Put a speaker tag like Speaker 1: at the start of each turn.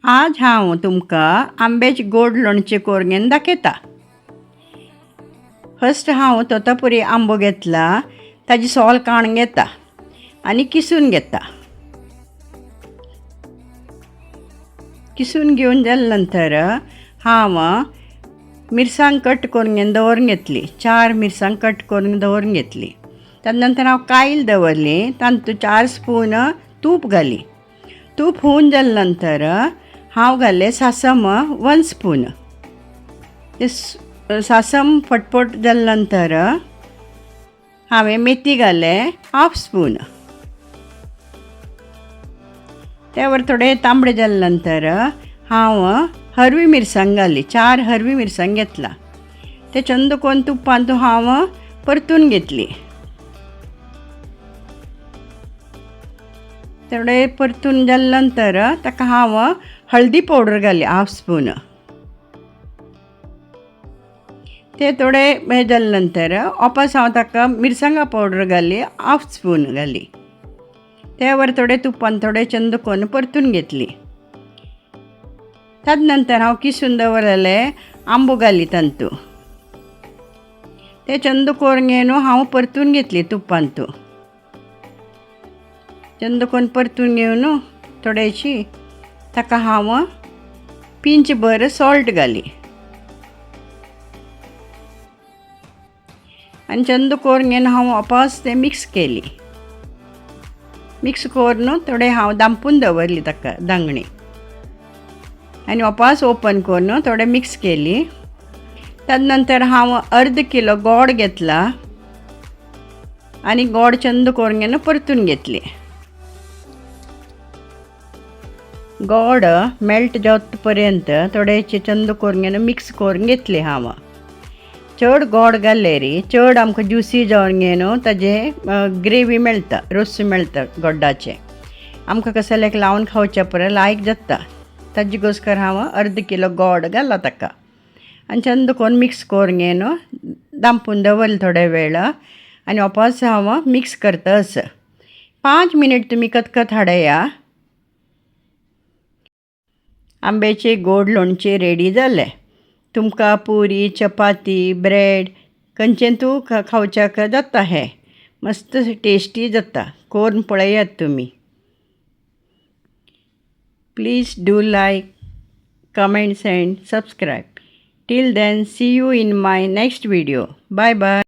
Speaker 1: आज हांव तुमकां आंब्याचें गोड लोणचें करून दाखयता। फर्स्ट हांव तोतापुरी आंबो घेतला, ताजी सोल काडून घेता आनी किसून घेता। किसून घेवन जाले नंतर हांव मिरसांग कट करून दवरून घेतली। 4 मिरसांग कट करून दवरून घेतली। ताजे नंतर हांव कायल दवरली, तातूंत 4 स्पून तूप घाली। तूप होवन जाले नंतर हांव घालें सासम 1 स्पून। ते सासम फटफट जाले नंतर हांवें मेथी घालें 1/2 स्पून। त्या वर थोडे तांबडे जाले नंतर हांव हरवी मिरसांग घाली। 4 हरवी मिरसांग घेतला। ते चंद करून तुपांत हांव परतून घेतली। थोडे परतून जाले नंतर ताका हांव हळदी पावडर घाली 1/2 स्पून। ते थोडे हे जाले नंतर वापस हांव ताका मिरसांगा पावडर घाली 1/2 स्पून घाली। त्या वर थोडे तुपान थोडे चंद करून परतून घेतली। ताजे नंतर हांव किसून दवरलेले आंबो घाली तांतू। ते चंद करून घेवन हांव परतून घेतली तुपांत। चंद करून परतून घेवन थोडेशी ताका हांव पिंच भर सॉल्ट घाली आनी चंद करून घेवन हांव वापस ते मिक्स केली। मिक्स करून थोडे हांव दांपून दवरली ताका दांगणी आनी वापस ओपन करून थोडे मिक्स केली। ताजे नंतर हांव अर्द किलो गोड घेतला आनी गोड चंद करून घेवन परतून घेतली। गोड मेल्ट जावत पर्यंत थोडेशे चंद करून घेवन मिक्स करून घेतले हांव। चड गोड घाल्ले रे चड आमकां ज्युसी जावन घेवन ताजे ग्रेवी मेळटा, रोस मेळटा गोडाचे। आमकां कसलेक लावन खावच्या परस लायक जाता। ताजे घोस्कर हांव अर्द किलो गोड घाला ताका आनी चंद करून मिक्स करून घेवन दांपून दवरले थोडे वेळ आनी वापस हांव मिक्स करता। 5 मिनट तुमी खतखत हाडया। आंब्याचे गोड लोणचें रेडी जालें। तुमकां पुरी, चपाती, ब्रेड खंयचें तूं खावच्याक जाता। हें मस्त टेस्टी जाता। करून पळयात तुमी। Please do like, comments and subscribe. Till then, see you in my next video. Bye bye.